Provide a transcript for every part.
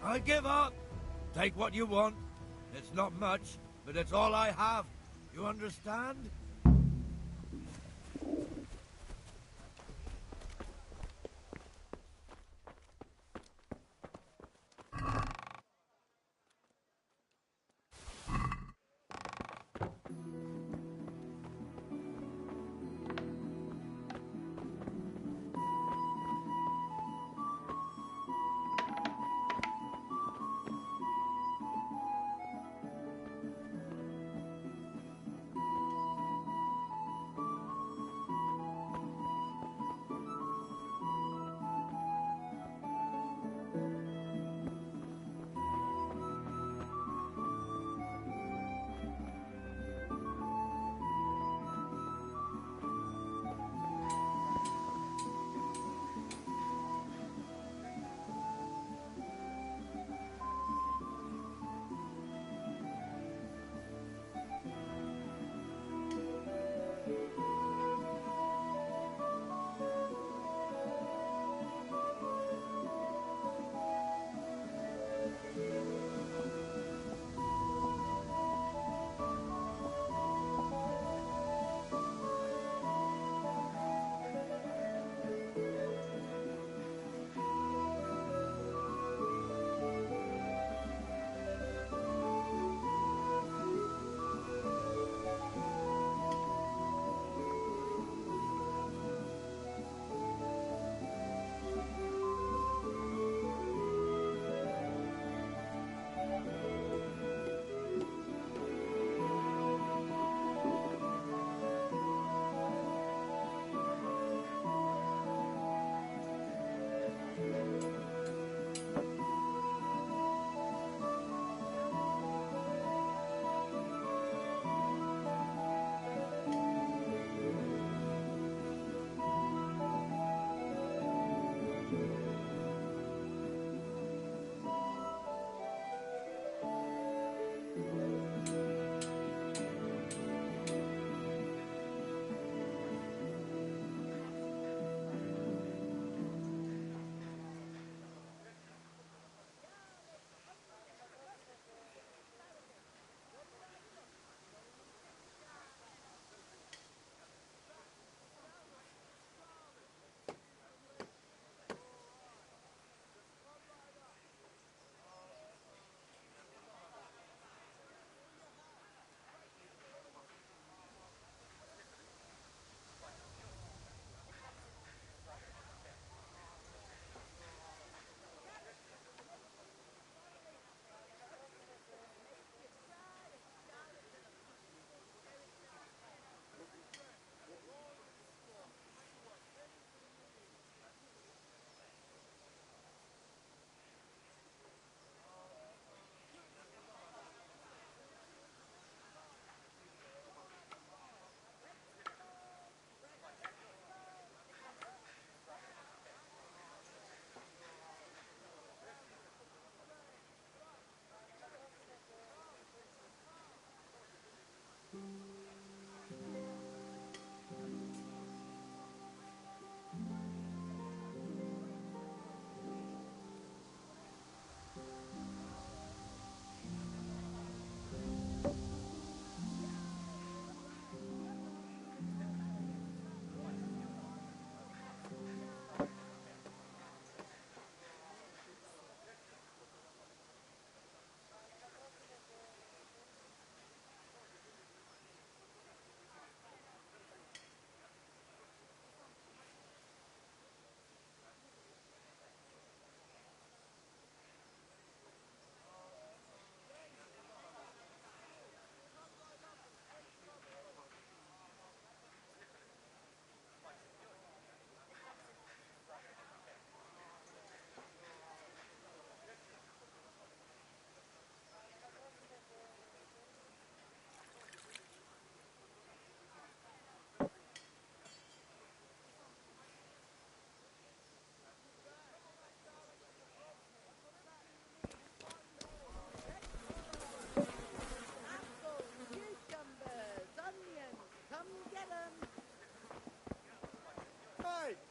I give up. Take what you want. It's not much, but it's all I have. You understand?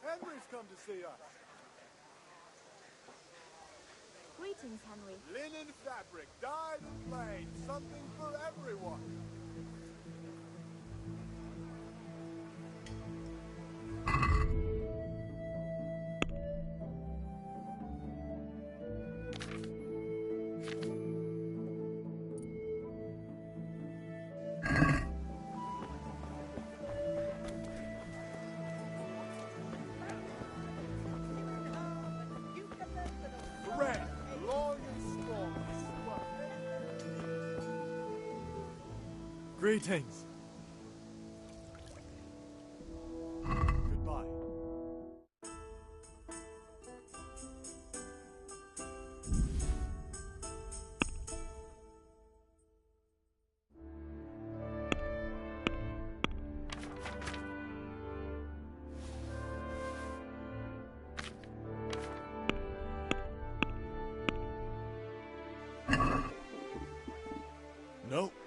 Henry's come to see us. Greetings. Greetings, Henry. Linen fabric, dyed and plain, something for everyone. Red, long and strong. Greetings. Goodbye.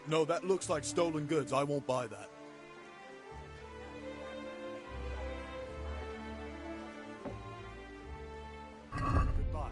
No, that looks like stolen goods. I won't buy that. Goodbye.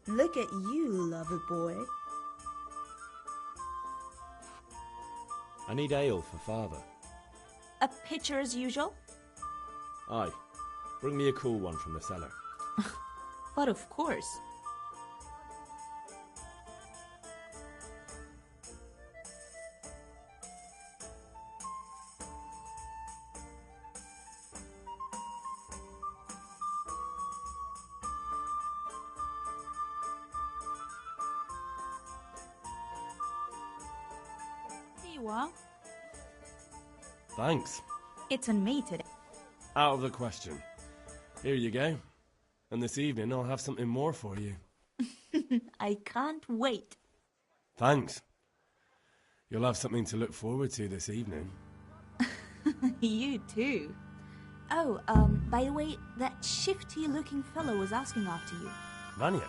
Look at you, lover boy. I need ale for father. A pitcher as usual? Aye. Bring me a cool one from the cellar. But of course. Here you are. Thanks. It's on me today. Out of the question. Here you go. And this evening I'll have something more for you. I can't wait. Thanks. You'll have something to look forward to this evening. You too. Oh, by the way, that shifty-looking fellow was asking after you. Vanya,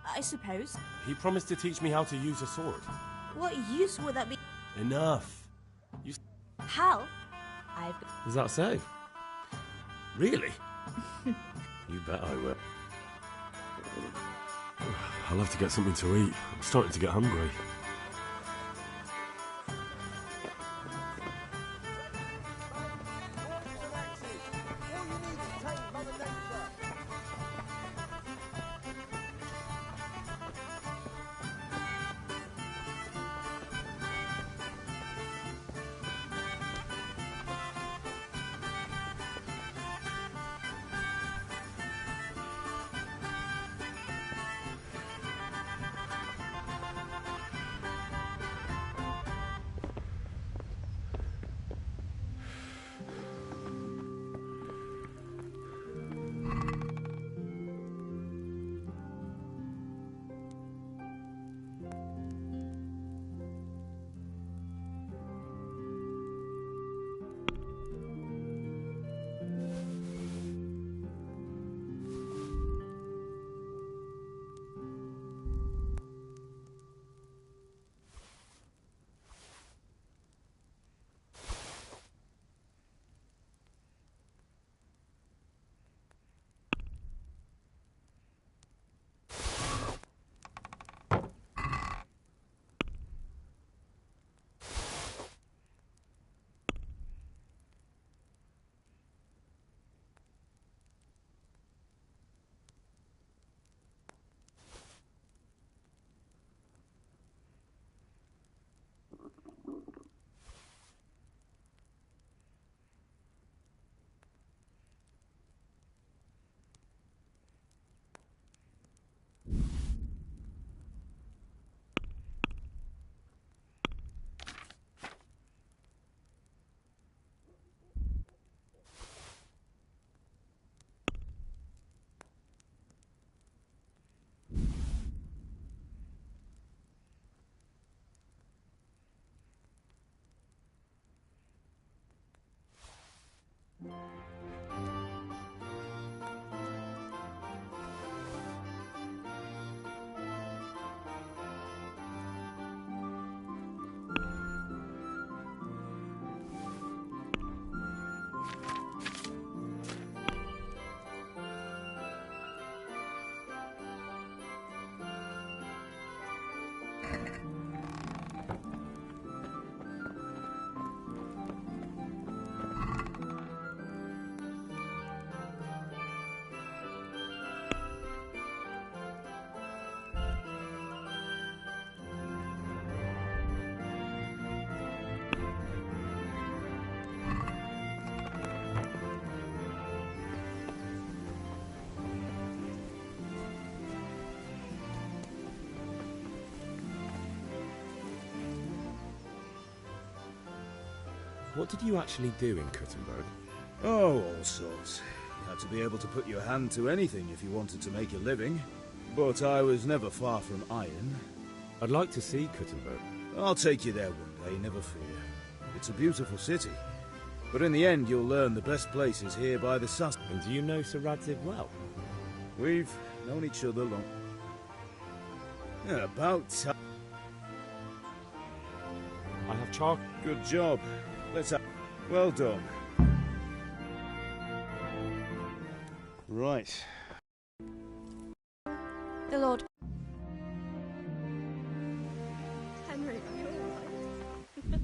I suppose. he promised to teach me how to use a sword. What use would that be? Enough. How? Is that so? Really? You bet I will. I'll have to get something to eat. I'm starting to get hungry. What did you actually do in Kuttenberg? Oh, all sorts. You had to be able to put your hand to anything if you wanted to make a living. But I was never far from iron. I'd like to see Kuttenberg. I'll take you there one day, never fear. It's a beautiful city. But in the end, you'll learn the best places here by the Sus. And do you know Sir Radziv well? We've known each other long. Yeah, about time. I have charcoal. Good job. Let's have... Well done. Right. The Lord. Henry, are you alright?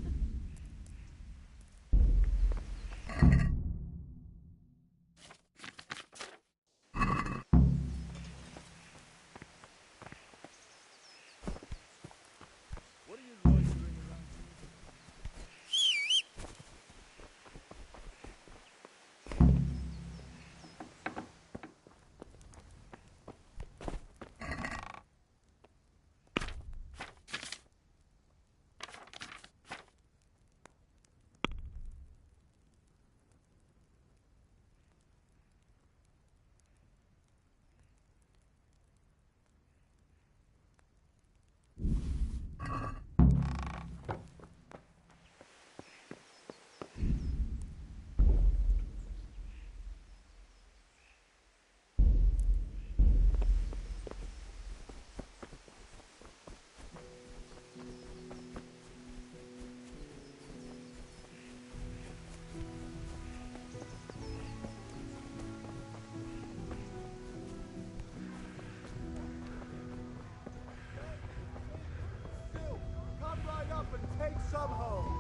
Come right up and take some home.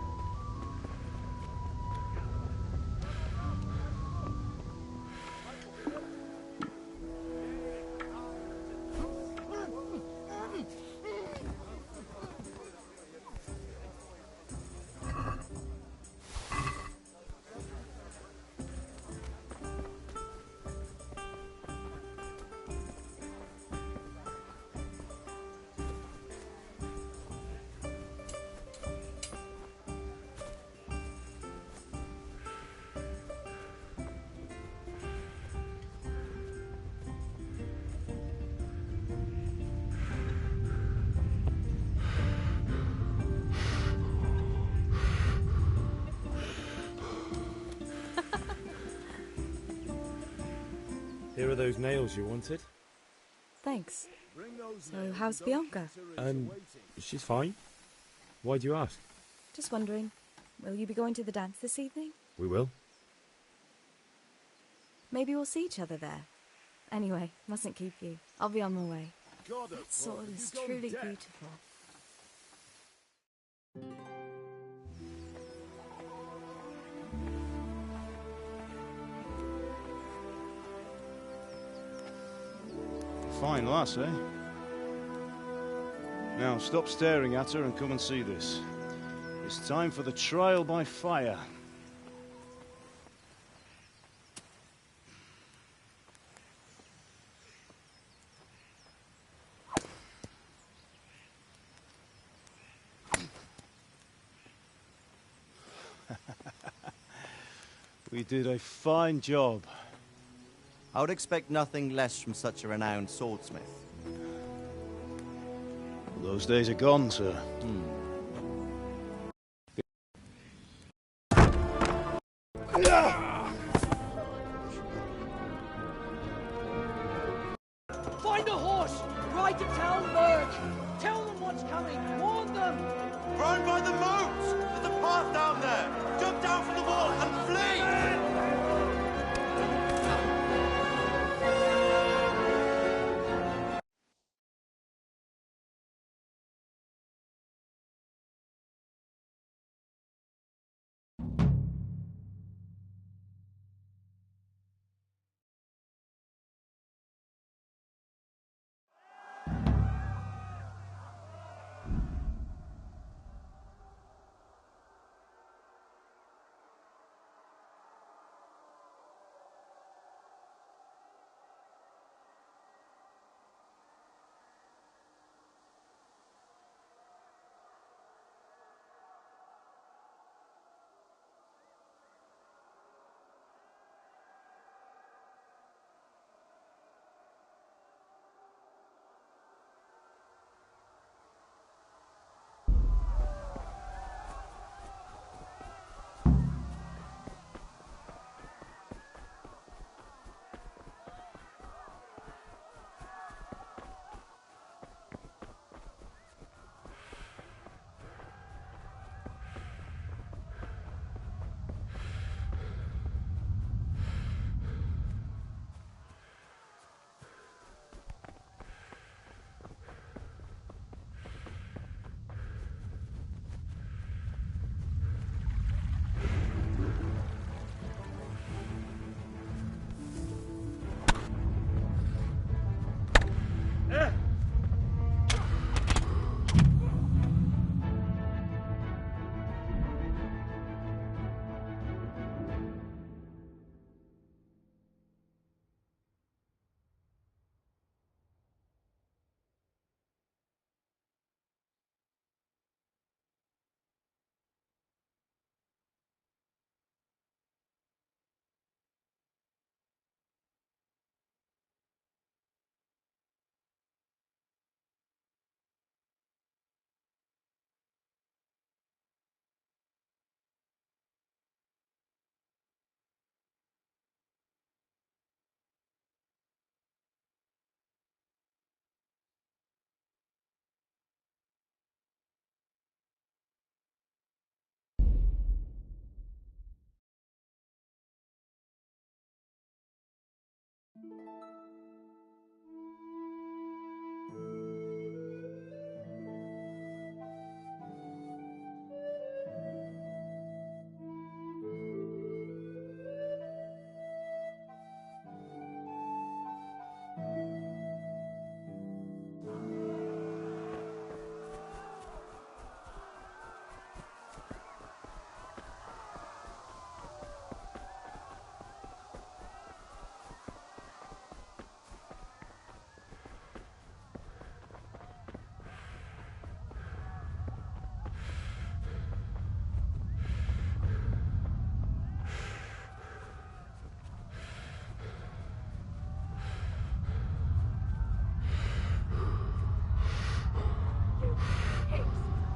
Here are those nails you wanted. Thanks. So, how's Bianca? She's fine. Why do you ask? Just wondering, will you be going to the dance this evening? We will. Maybe we'll see each other there. Anyway, mustn't keep you. I'll be on my way. That sword is truly beautiful. Fine lass, eh? Now, stop staring at her and come and see this. It's time for the trial by fire. We did a fine job. I would expect nothing less from such a renowned swordsmith. Those days are gone, sir. Find a horse! Ride to town, Lurch! Tell them what's coming! Warn them! Run by the moat! There's a path down there! Jump down from the wall and flee!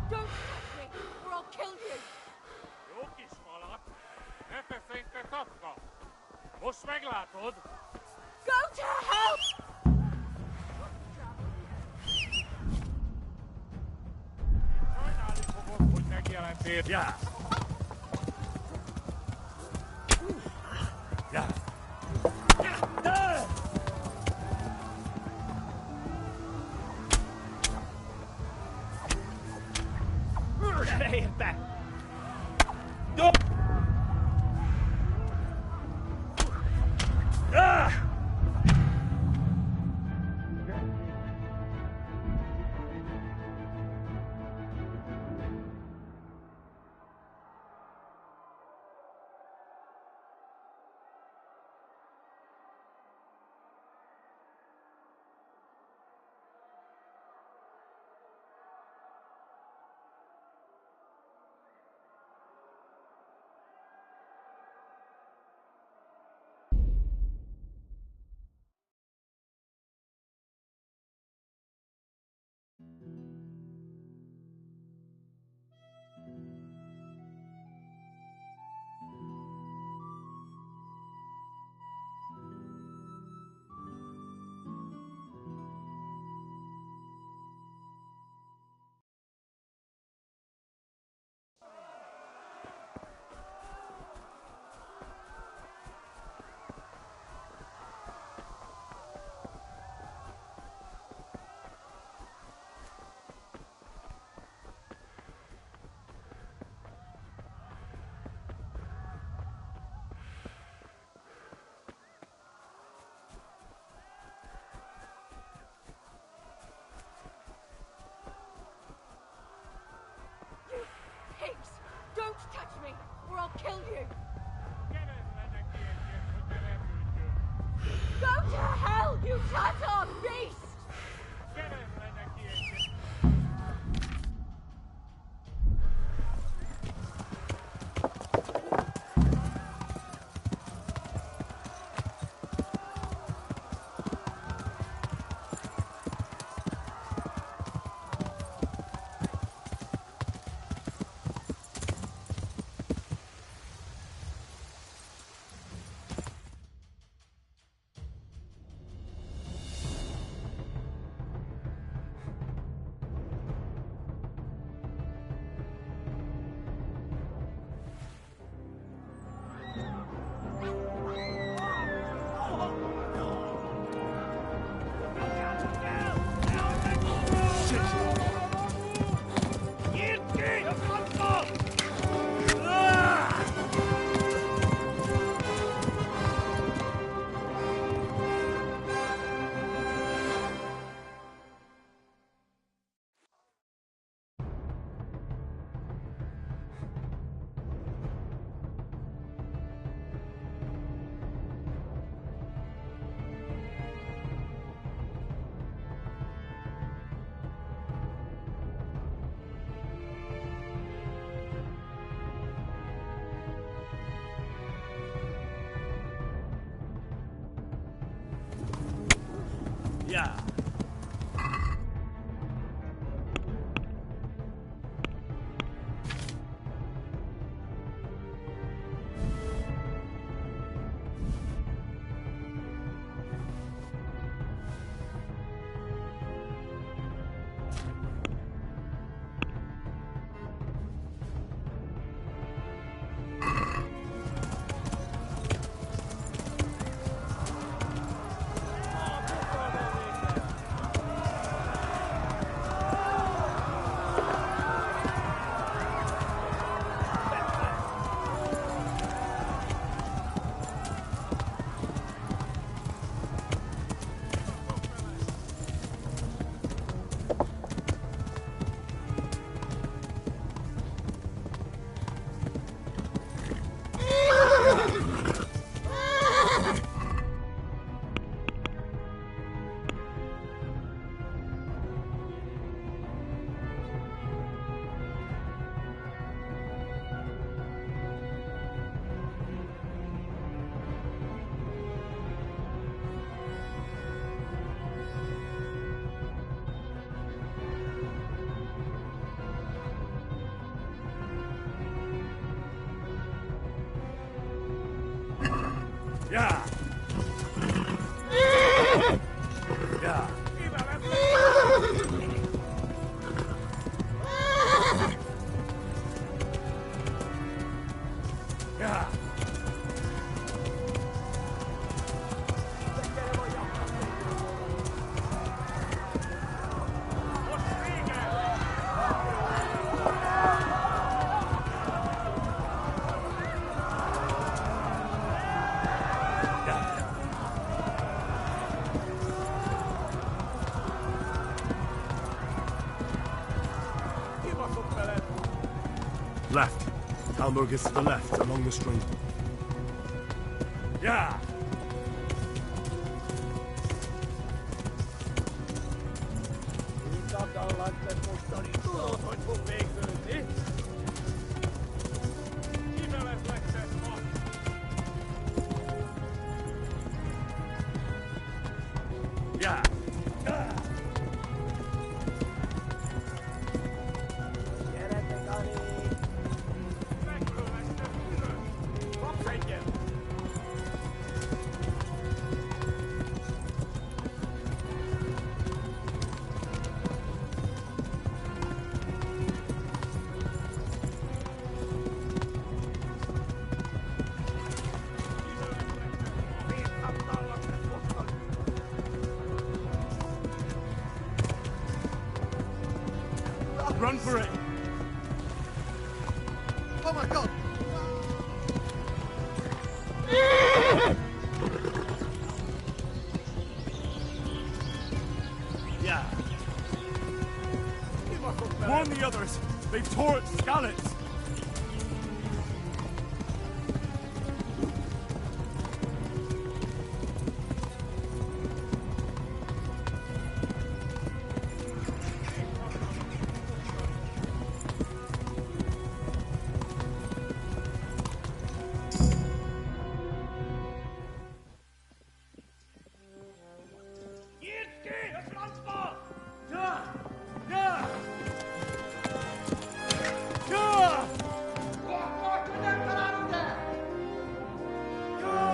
Don't touch me, or I'll kill you! Go to hell! Ja. Ja. Yeah. Yeah. Yeah. Left. Talmud is to the left, along the stream. Yeah. Yeah. Run for it! Oh my god! Yeah. Warn the others! They've tore at Skalitz!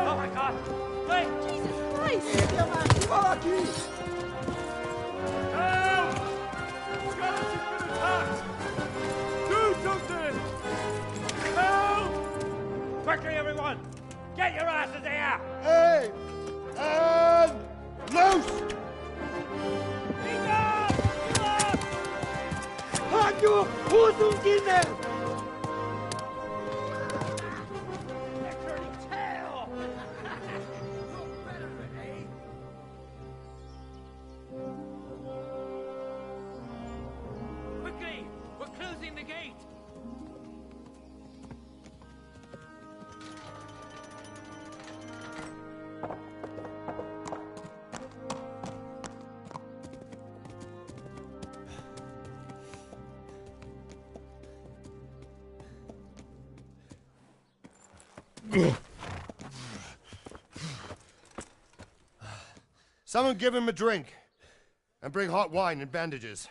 Oh my God! Wait! Jesus Christ! Help! Skalitz has been attacked! Do something! Help! Quickly, everyone! Get your asses here! Hey! And loose! Hanno Hosungine! They're turning tail! Quickly! We're closing the gate! Someone give him a drink. And bring hot wine and bandages.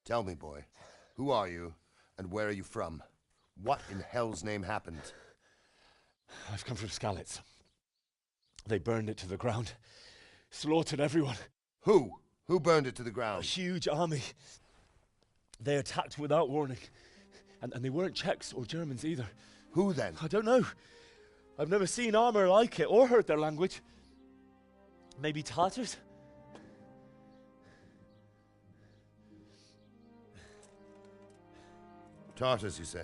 Tell me, boy, who are you and where are you from? What in hell's name happened? I've come from Skalitz. They burned it to the ground. Slaughtered everyone. Who? Who burned it to the A ground? huge army. They attacked without warning. And they weren't Czechs or Germans either. Who then? I don't know. I've never seen armor like it or heard their language. Maybe Tatars? Tartars, you say?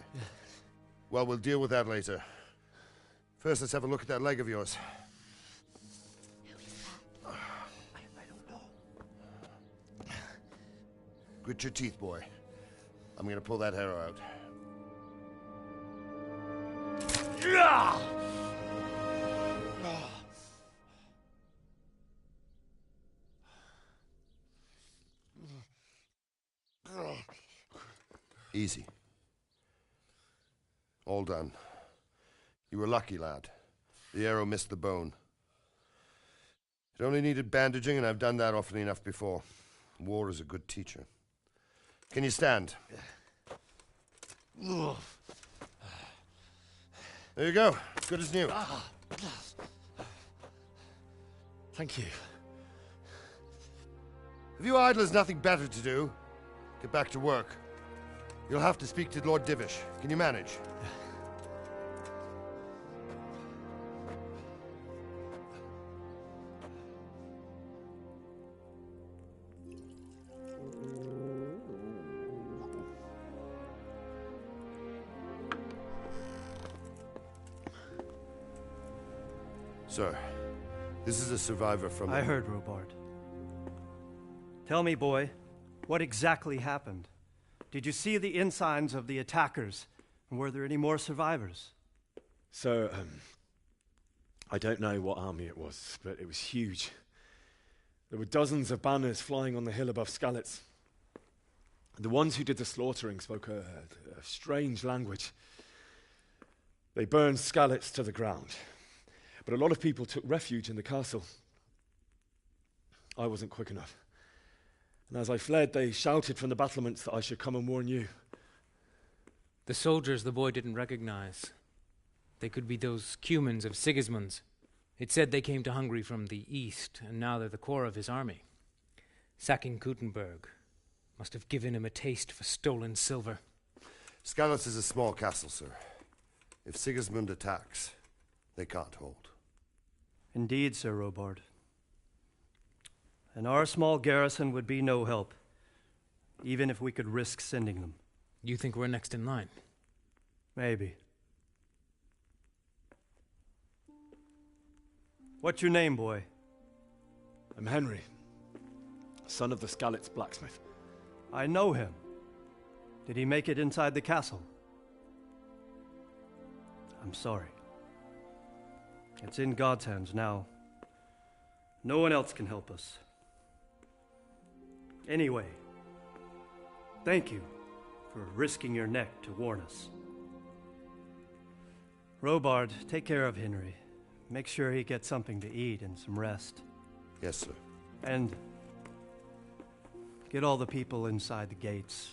Well, we'll deal with that later. First, let's have a look at that leg of yours. Who is that? I don't know. Grit your teeth, boy. I'm gonna pull that arrow out. Easy. All done. You were lucky, lad. The arrow missed the bone. It only needed bandaging, and I've done that often enough before. War is a good teacher. Can you stand? There you go. Good as new. Thank you. Have you idlers nothing better to do? Get back to work. You'll have to speak to Lord Divish. Can you manage? Sir, this is a survivor from... I heard, Robard. Tell me, boy, what exactly happened? Did you see the ensigns of the attackers? And were there any more survivors? So, I don't know what army it was, but it was huge. There were dozens of banners flying on the hill above Skalitz. The ones who did the slaughtering spoke a strange language. They burned Skalitz to the ground. But a lot of people took refuge in the castle. I wasn't quick enough. And as I fled, they shouted from the battlements that I should come and warn you. The soldiers the boy didn't recognize. They could be those Cumans of Sigismund's. It said they came to Hungary from the east, and now they're the core of his army. Sacking Gutenberg must have given him a taste for stolen silver. Skalitz is a small castle, sir. If Sigismund attacks, they can't hold. Indeed, Sir Robard. And our small garrison would be no help, even if we could risk sending them. You think we're next in line? Maybe. What's your name, boy? I'm Henry, son of the Skalitz blacksmith. I know him. Did he make it inside the castle? I'm sorry. It's in God's hands now. No one else can help us. Anyway, thank you for risking your neck to warn us. Robard, take care of Henry. Make sure he gets something to eat and some rest. Yes, sir. And get all the people inside the gates.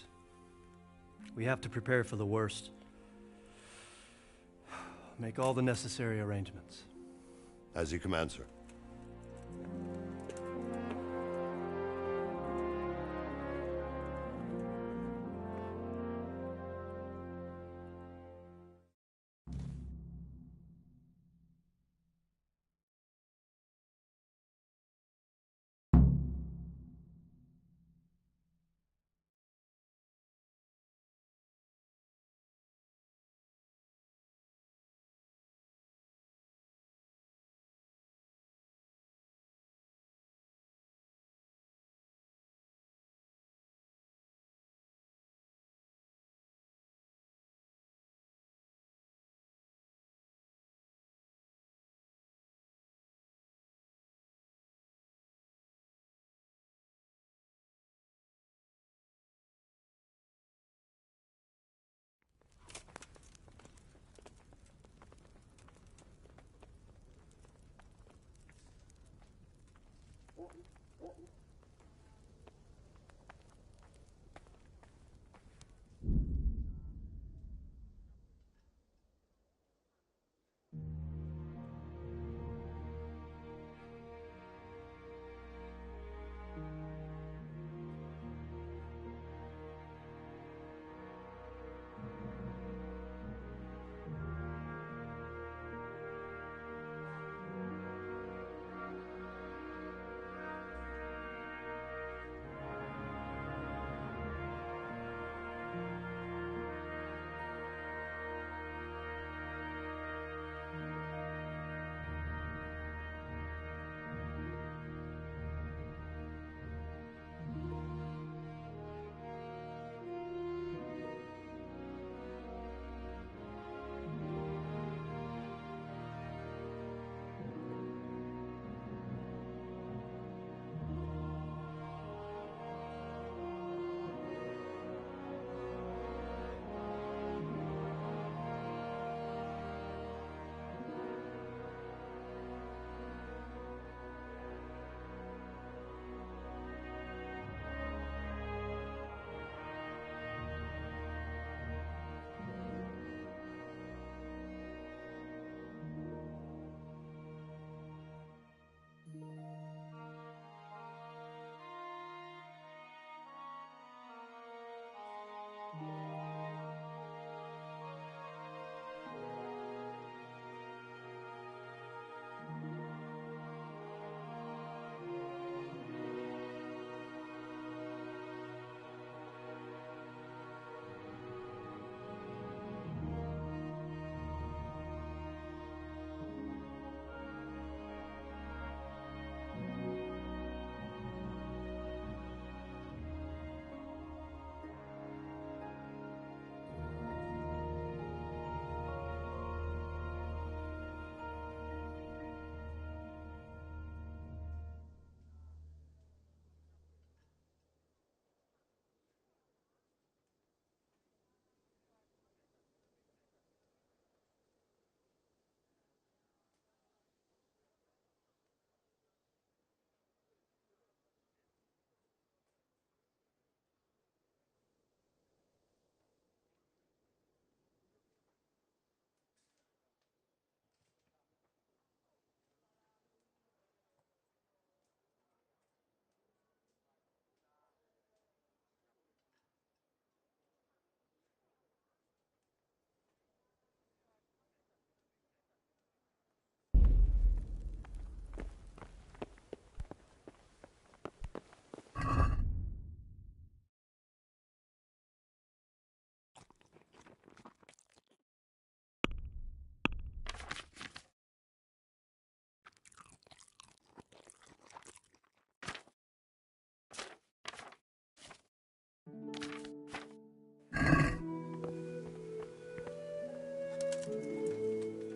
We have to prepare for the worst. Make all the necessary arrangements. As you command, sir.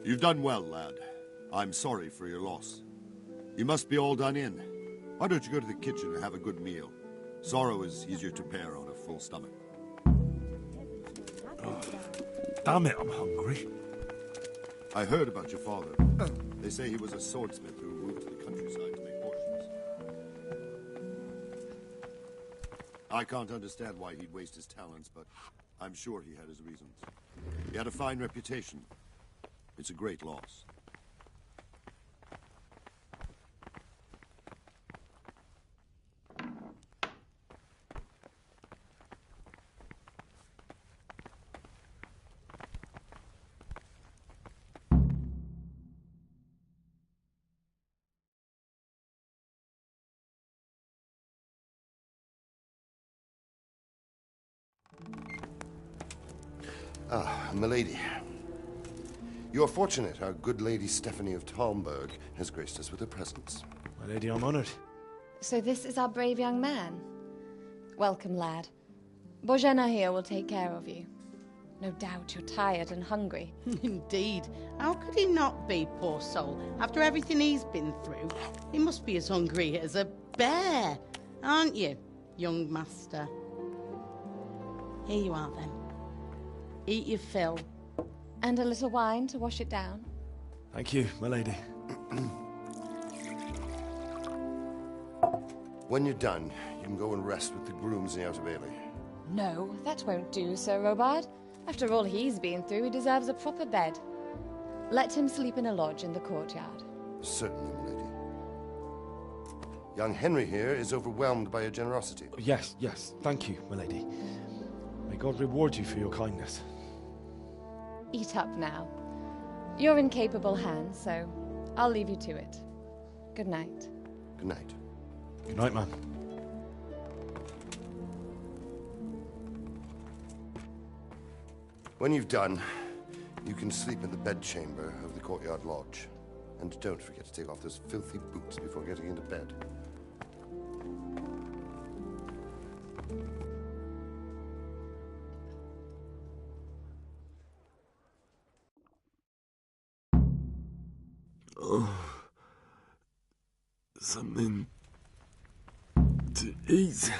You've done well, lad. I'm sorry for your loss. You must be all done in. Why don't you go to the kitchen and have a good meal? Sorrow is easier to bear on a full stomach. Oh, damn it, I'm hungry. I heard about your father. They say he was a swordsmith who moved to the countryside to make potions. I can't understand why he'd waste his talents, but I'm sure he had his reasons. He had a fine reputation. It's a great loss. Ah, milady. You're fortunate our good lady Stephanie of Talmberg has graced us with her presence. My lady, I'm honored. So this is our brave young man. Welcome, lad. Bozhena here will take care of you. No doubt you're tired and hungry. Indeed. How could he not be, poor soul? After everything he's been through, he must be as hungry as a bear, aren't you, young master? Here you are, then. Eat your fill. And a little wine to wash it down. Thank you, my lady. When you're done, you can go and rest with the grooms in the Outer Bailey. No, that won't do, Sir Robard. After all he's been through, he deserves a proper bed. Let him sleep in a lodge in the courtyard. Certainly, milady. Young Henry here is overwhelmed by your generosity. Yes, yes, thank you, my lady. May God reward you for your kindness. Eat up now. You're in capable hands, so I'll leave you to it. Good night. Good night. Good night, ma'am. When you've done, you can sleep in the bedchamber of the courtyard lodge. And don't forget to take off those filthy boots before getting into bed. Oh, something to eat.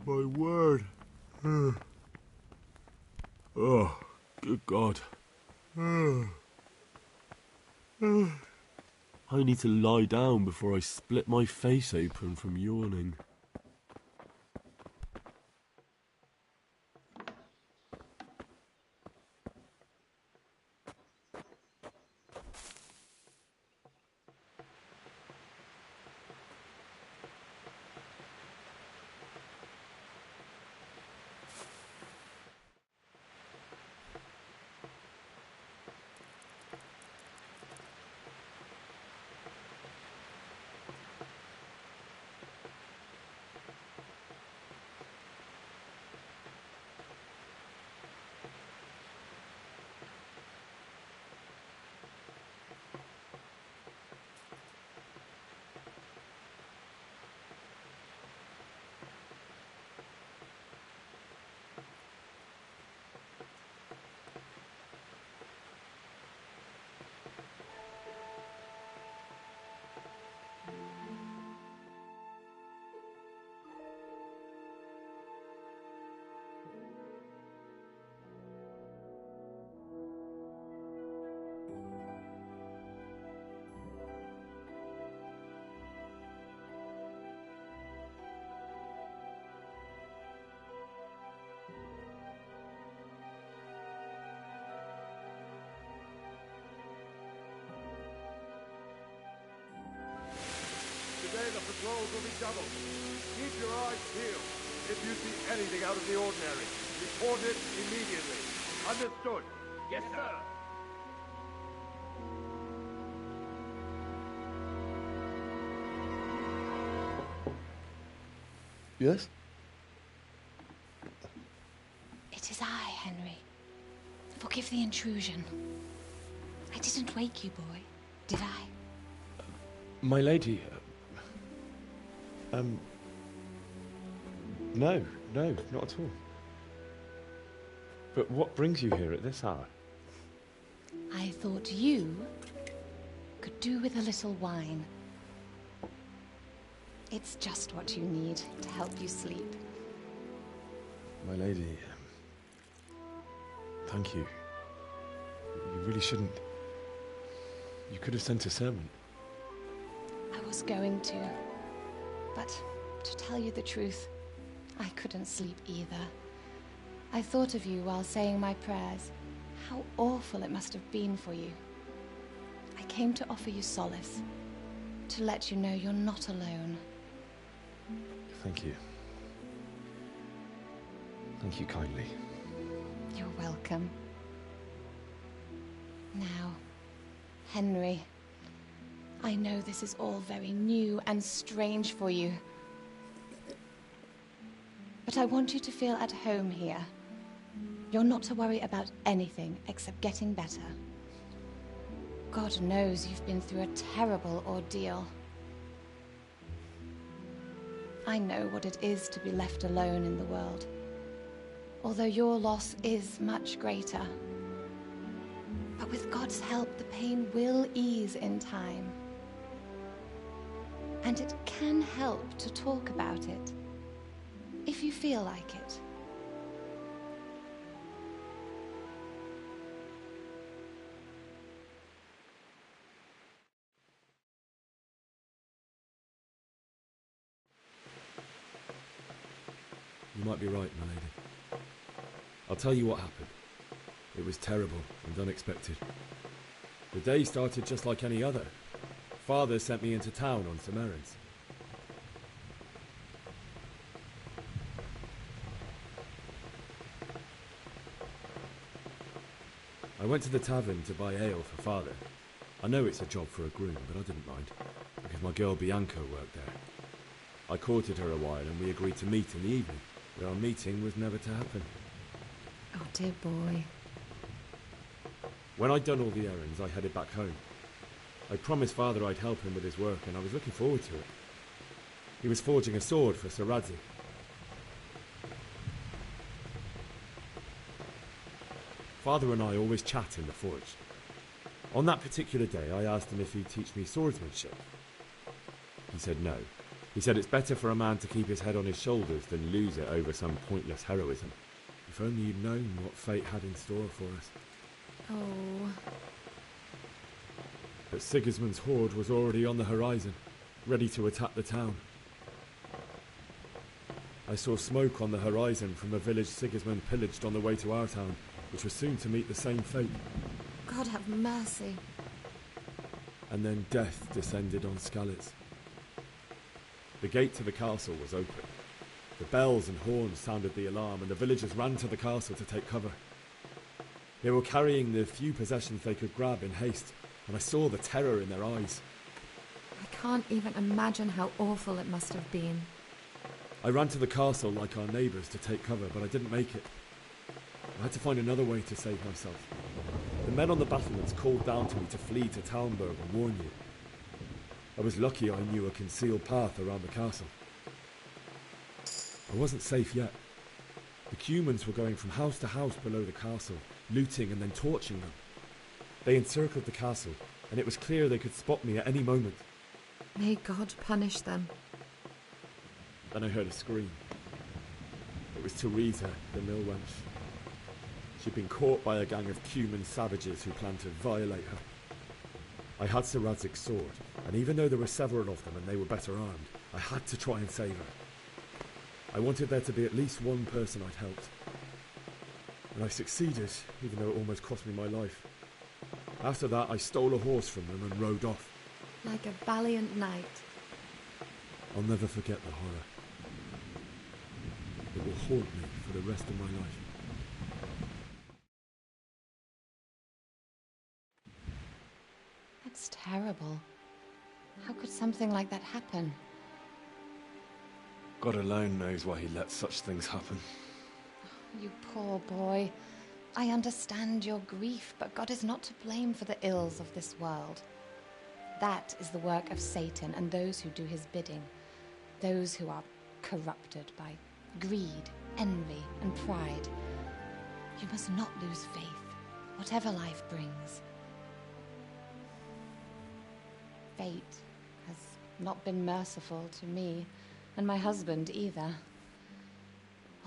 My word. Oh, good God. I need to lie down before I split my face open from yawning. rolls will be doubled. Keep your eyes peeled. If you see anything out of the ordinary, report it immediately. Understood? Yes, sir. Yes? It is I, Henry. Forgive the intrusion. I didn't wake you, boy, did I? My lady... No, not at all. But what brings you here at this hour? I thought you could do with a little wine. It's just what you need to help you sleep. My lady, thank you. You really shouldn't. You could have sent a servant. I was going to, but to tell you the truth, I couldn't sleep either. I thought of you while saying my prayers. How awful it must have been for you. I came to offer you solace, to let you know you're not alone. Thank you. Thank you kindly. You're welcome. Now, Henry, I know this is all very new and strange for you. But I want you to feel at home here. You're not to worry about anything except getting better. God knows you've been through a terrible ordeal. I know what it is to be left alone in the world, although your loss is much greater. But with God's help, the pain will ease in time. And it can help to talk about it, if you feel like it. You might be right, my lady. I'll tell you what happened. It was terrible and unexpected. The day started just like any other. Father sent me into town on some errands. I went to the tavern to buy ale for Father. I know it's a job for a groom, but I didn't mind, because my girl Bianca worked there. I courted her a while and we agreed to meet in the evening, but our meeting was never to happen. Oh dear boy. When I'd done all the errands, I headed back home. I promised Father I'd help him with his work, and I was looking forward to it. He was forging a sword for Sir Radzi. Father and I always chat in the forge. On that particular day, I asked him if he'd teach me swordsmanship. He said no. He said it's better for a man to keep his head on his shoulders than lose it over some pointless heroism. If only you'd known what fate had in store for us. Oh. But Sigismund's horde was already on the horizon, ready to attack the town. I saw smoke on the horizon from a village Sigismund pillaged on the way to our town, which was soon to meet the same fate. God have mercy. And then death descended on Skalitz. The gate to the castle was open. The bells and horns sounded the alarm, and the villagers ran to the castle to take cover. They were carrying the few possessions they could grab in haste, and I saw the terror in their eyes. I can't even imagine how awful it must have been. I ran to the castle like our neighbours to take cover, but I didn't make it. I had to find another way to save myself. The men on the battlements called down to me to flee to Talmberg and warn you. I was lucky I knew a concealed path around the castle. I wasn't safe yet. The Cumans were going from house to house below the castle, looting and then torching them. They encircled the castle, and it was clear they could spot me at any moment. May God punish them. Then I heard a scream. It was Teresa, the mill wench. She'd been caught by a gang of Cuman savages who planned to violate her. I had Sir Radzig's sword, and even though there were several of them and they were better armed, I had to try and save her. I wanted there to be at least one person I'd helped. And I succeeded, even though it almost cost me my life. After that, I stole a horse from them and rode off. Like a valiant knight. I'll never forget the horror. It will haunt me for the rest of my life. That's terrible. How could something like that happen? God alone knows why he lets such things happen. You poor boy. I understand your grief, but God is not to blame for the ills of this world. That is the work of Satan and those who do his bidding. Those who are corrupted by greed, envy, and pride. You must not lose faith, whatever life brings. Fate has not been merciful to me, and my husband either.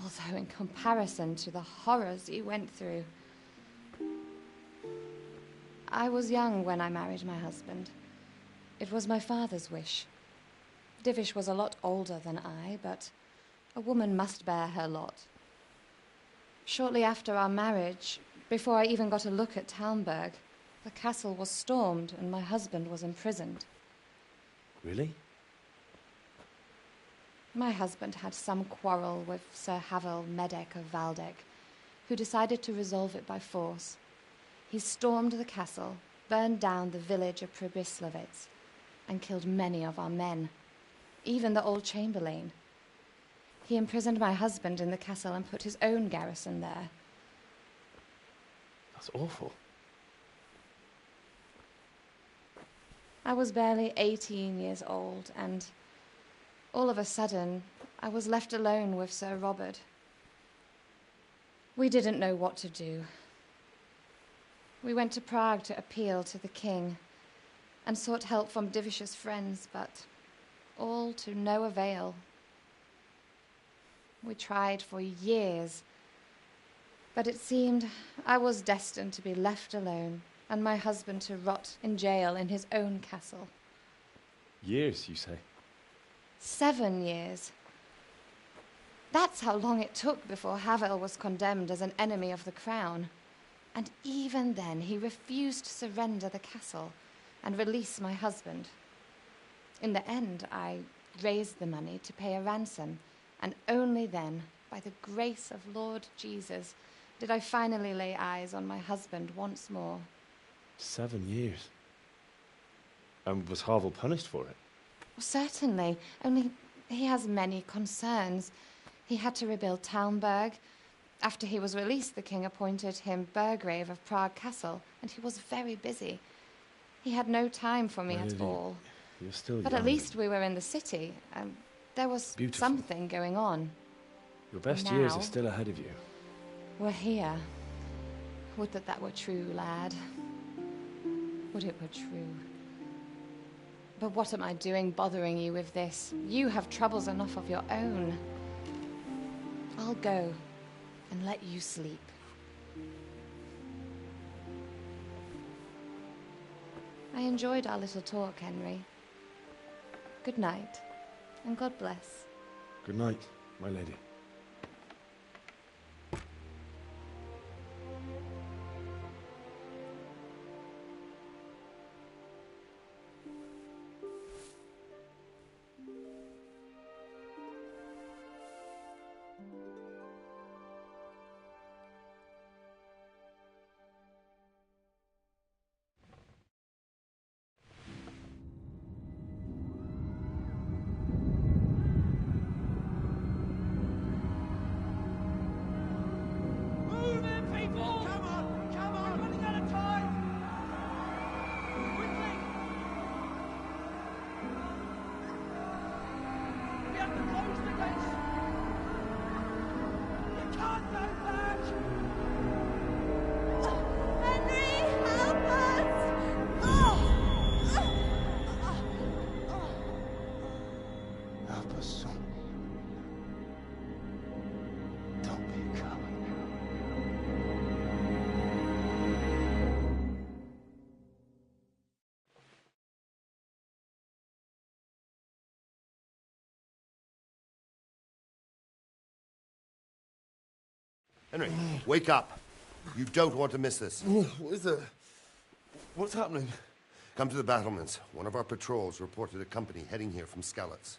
Although in comparison to the horrors he went through. I was young when I married my husband. It was my father's wish. Divish was a lot older than I, but a woman must bear her lot. Shortly after our marriage, before I even got a look at Talmberg, the castle was stormed and my husband was imprisoned. Really? My husband had some quarrel with Sir Havel Medek of Valdek, who decided to resolve it by force. He stormed the castle, burned down the village of Pribyslavitz, and killed many of our men, even the old chamberlain. He imprisoned my husband in the castle and put his own garrison there. That's awful. I was barely 18 years old, and all of a sudden, I was left alone with Sir Robert. We didn't know what to do. We went to Prague to appeal to the king and sought help from Divish's friends, but all to no avail. We tried for years, but it seemed I was destined to be left alone and my husband to rot in jail in his own castle. Years, you say? 7 years. That's how long it took before Havel was condemned as an enemy of the crown. And even then, he refused to surrender the castle and release my husband. In the end, I raised the money to pay a ransom, and only then, by the grace of Lord Jesus, did I finally lay eyes on my husband once more. 7 years? And was Havel punished for it? Certainly, only he has many concerns. He had to rebuild Talmberg. After he was released, the king appointed him Burgrave of Prague Castle, and he was very busy. He had no time for me at all. You're still But young. at least we were in the city, and there was something going on. Your best Now, years are still ahead of you. we're here. Would that that were true, lad. Would it were true. But what am I doing bothering you with this? You have troubles enough of your own. I'll go and let you sleep. I enjoyed our little talk, Henry. Good night, and God bless. Good night, my lady. Henry, wake up. You don't want to miss this. What is it? What's happening? Come to the battlements. One of our patrols reported a company heading here from Skalitz.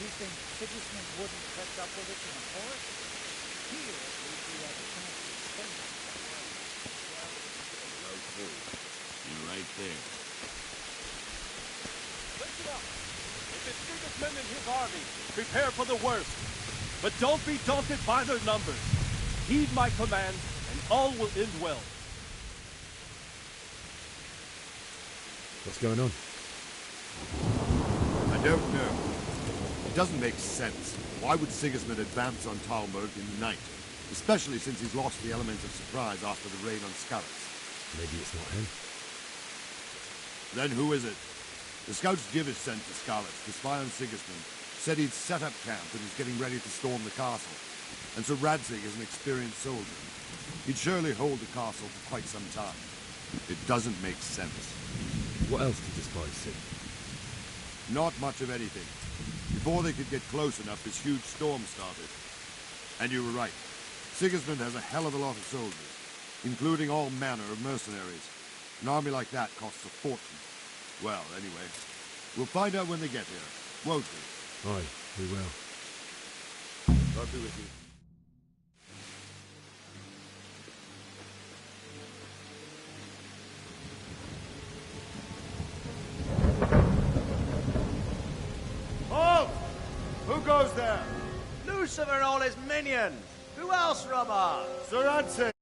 You think Sigismund wouldn't catch up with us in a forest? Here, at least we have a chance to defend ourselves. Go through. You're right there. Listen up. If it's Sigismund and his army, prepare for the worst. But don't be daunted by their numbers. Heed my command, and all will end well. What's going on? I don't know. It doesn't make sense. Why would Sigismund advance on Talmberg in the night? Especially since he's lost the element of surprise after the raid on Skalitz. Maybe it's not him. Then who is it? The scouts Divish sent to Skalitz to spy on Sigismund said he'd set up camp and is getting ready to storm the castle. And so Radzig is an experienced soldier. He'd surely hold the castle for quite some time. It doesn't make sense. What else did the spies see? Not much of anything. Before they could get close enough, this huge storm started. And you were right. Sigismund has a hell of a lot of soldiers, including all manner of mercenaries. An army like that costs a fortune. Well, anyway, we'll find out when they get here, won't we? Aye, we will. God be with you. Halt! Who goes there? Lucifer and all his minions! Who else, Rubber? Sir Ansel!